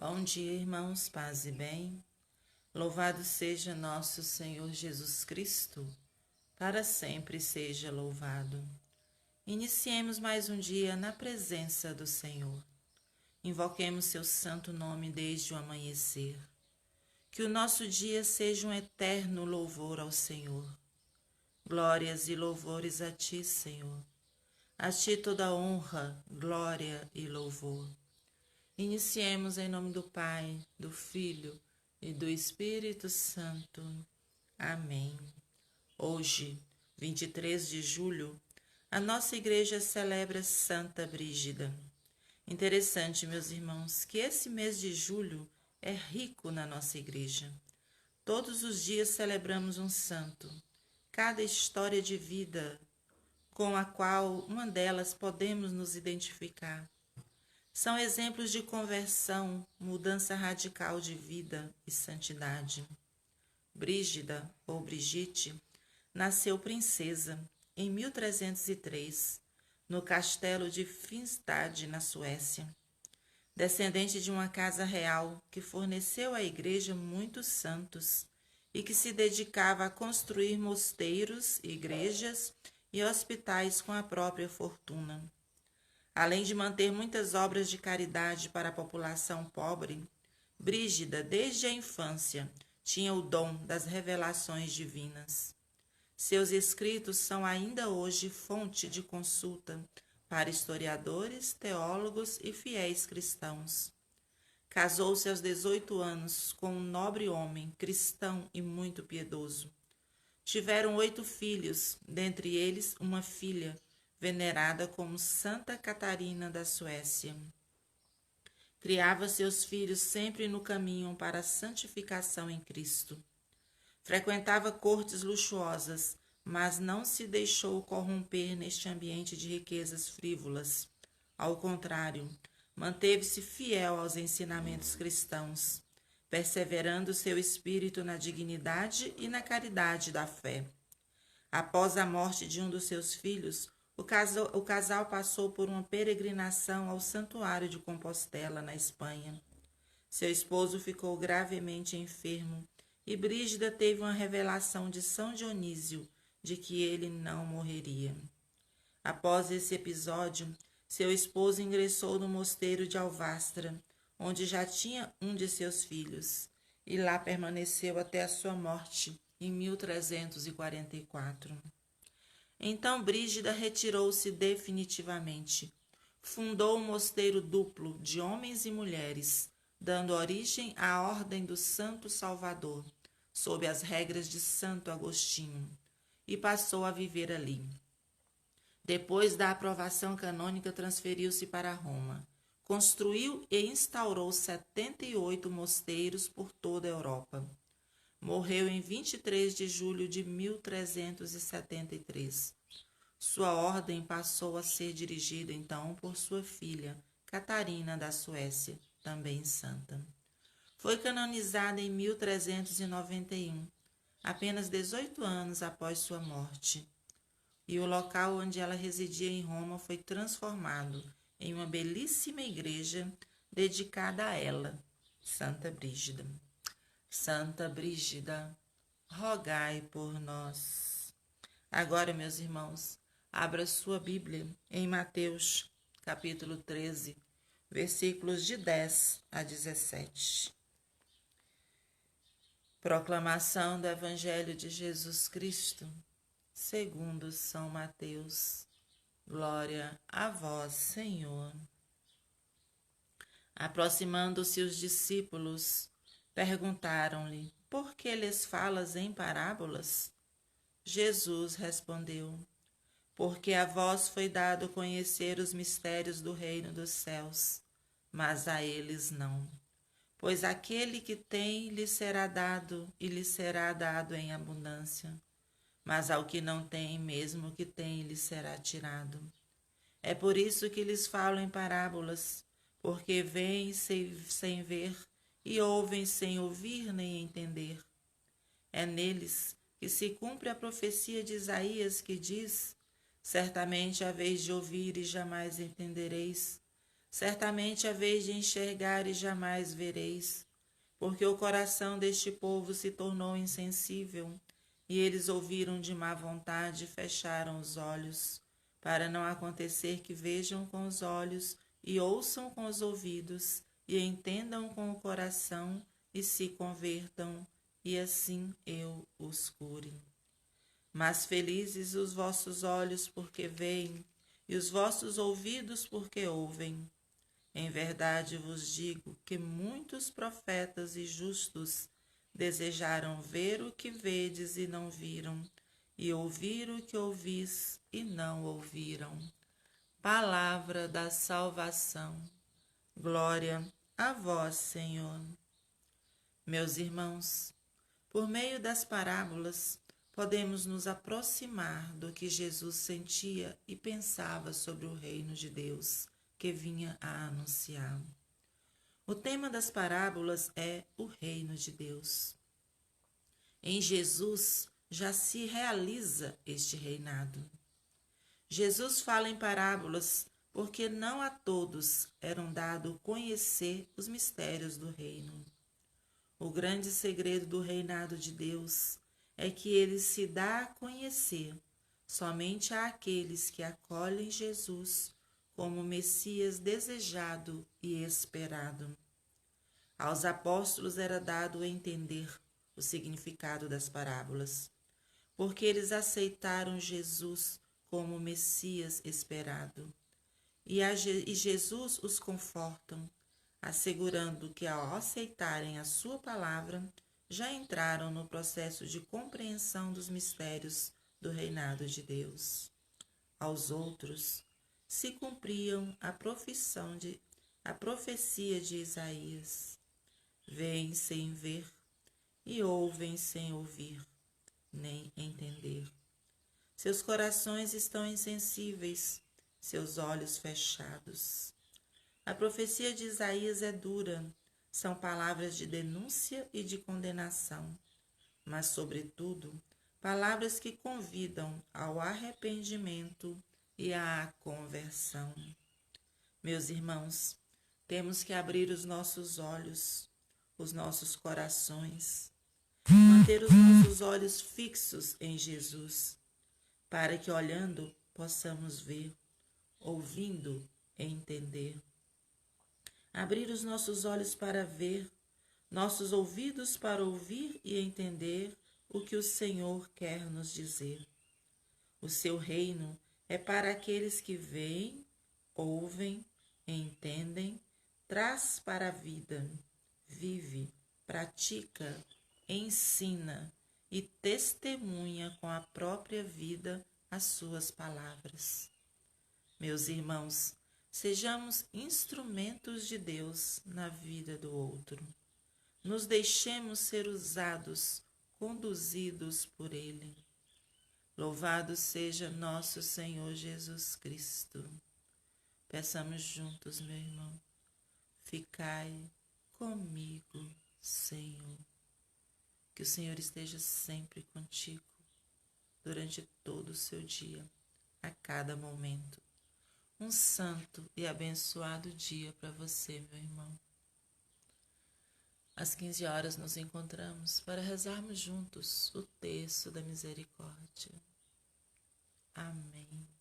Bom dia, irmãos, paz e bem. Louvado seja nosso Senhor Jesus Cristo, para sempre seja louvado. Iniciemos mais um dia na presença do Senhor. Invoquemos seu santo nome desde o amanhecer. Que o nosso dia seja um eterno louvor ao Senhor. Glórias e louvores a ti, Senhor. A ti toda honra, glória e louvor. Iniciemos em nome do Pai, do Filho e do Espírito Santo. Amém. Hoje, 23 de julho, a nossa igreja celebra Santa Brígida. Interessante, meus irmãos, que esse mês de julho é rico na nossa igreja. Todos os dias celebramos um santo, cada história de vida com a qual uma delas podemos nos identificar. São exemplos de conversão, mudança radical de vida e santidade. Brígida, ou Brigitte, nasceu princesa em 1303, no castelo de Finstad, na Suécia. Descendente de uma casa real que forneceu à igreja muitos santos e que se dedicava a construir mosteiros, igrejas e hospitais com a própria fortuna. Além de manter muitas obras de caridade para a população pobre, Brígida, desde a infância, tinha o dom das revelações divinas. Seus escritos são ainda hoje fonte de consulta para historiadores, teólogos e fiéis cristãos. Casou-se aos 18 anos com um nobre homem, cristão e muito piedoso. Tiveram 8 filhos, dentre eles uma filha, venerada como Santa Catarina da Suécia. Criava seus filhos sempre no caminho para a santificação em Cristo. Frequentava cortes luxuosas, mas não se deixou corromper neste ambiente de riquezas frívolas. Ao contrário, manteve-se fiel aos ensinamentos cristãos, perseverando seu espírito na dignidade e na caridade da fé. Após a morte de um dos seus filhos, o casal passou por uma peregrinação ao Santuário de Compostela, na Espanha. Seu esposo ficou gravemente enfermo e Brígida teve uma revelação de São Dionísio de que ele não morreria. Após esse episódio, seu esposo ingressou no mosteiro de Alvastra, onde já tinha um de seus filhos, e lá permaneceu até a sua morte em 1344. Então Brígida retirou-se definitivamente. Fundou um mosteiro duplo de homens e mulheres, dando origem à Ordem do Santo Salvador, sob as regras de Santo Agostinho, e passou a viver ali. Depois da aprovação canônica, transferiu-se para Roma. Construiu e instaurou 78 mosteiros por toda a Europa. Morreu em 23 de julho de 1373. Sua ordem passou a ser dirigida então por sua filha, Catarina da Suécia, também santa. Foi canonizada em 1391, apenas 18 anos após sua morte, e o local onde ela residia em Roma foi transformado em uma belíssima igreja dedicada a ela, Santa Brígida. Santa Brígida, rogai por nós. Agora, meus irmãos, abra sua Bíblia em Mateus, capítulo 13, versículos de 10 a 17. Proclamação do Evangelho de Jesus Cristo, segundo São Mateus. Glória a vós, Senhor. Aproximando-se os discípulos, perguntaram-lhe: por que lhes falas em parábolas? Jesus respondeu: porque a vós foi dado conhecer os mistérios do reino dos céus, mas a eles não. Pois aquele que tem lhe será dado e lhe será dado em abundância, mas ao que não tem, mesmo o que tem lhe será tirado. É por isso que lhes falo em parábolas, porque veem sem ver e ouvem sem ouvir nem entender. É neles que se cumpre a profecia de Isaías, que diz: certamente haveis de ouvir e jamais entendereis, Certamente haveis de enxergar e jamais vereis, porque o coração deste povo se tornou insensível, e eles ouviram de má vontade e fecharam os olhos, para não acontecer que vejam com os olhos e ouçam com os ouvidos, e entendam com o coração e se convertam, e assim eu os cure. Mas felizes os vossos olhos porque veem, e os vossos ouvidos porque ouvem. Em verdade vos digo que muitos profetas e justos desejaram ver o que vedes e não viram, e ouvir o que ouvis e não ouviram. Palavra da salvação. Glória a vós, Senhor. Meus irmãos, por meio das parábolas, podemos nos aproximar do que Jesus sentia e pensava sobre o reino de Deus que vinha a anunciar. O tema das parábolas é o reino de Deus. Em Jesus já se realiza este reinado. Jesus fala em parábolas porque não a todos eram dado conhecer os mistérios do reino. O grande segredo do reinado de Deus é que ele se dá a conhecer somente àqueles que acolhem Jesus como Messias desejado e esperado. Aos apóstolos era dado entender o significado das parábolas, porque eles aceitaram Jesus como Messias esperado. E Jesus os confortam, assegurando que ao aceitarem a sua palavra, já entraram no processo de compreensão dos mistérios do reinado de Deus. Aos outros, se cumpriam a profecia de Isaías. Veem sem ver e ouvem sem ouvir, nem entender. Seus corações estão insensíveis, seus olhos fechados. A profecia de Isaías é dura, são palavras de denúncia e de condenação, mas, sobretudo, palavras que convidam ao arrependimento e à conversão. Meus irmãos, temos que abrir os nossos olhos, os nossos corações, manter os nossos olhos fixos em Jesus, para que olhando possamos ver, ouvindo entender. Abrir os nossos olhos para ver, nossos ouvidos para ouvir e entender o que o Senhor quer nos dizer. O seu reino é para aqueles que veem, ouvem, entendem, traz para a vida, vive, pratica, ensina e testemunha com a própria vida as suas palavras. Meus irmãos, sejamos instrumentos de Deus na vida do outro. Nos deixemos ser usados, conduzidos por Ele. Louvado seja nosso Senhor Jesus Cristo. Peçamos juntos, meu irmão. Ficai comigo, Senhor. Que o Senhor esteja sempre contigo, durante todo o seu dia, a cada momento. Um santo e abençoado dia para você, meu irmão. Às 15 horas nos encontramos para rezarmos juntos o terço da misericórdia. Amém.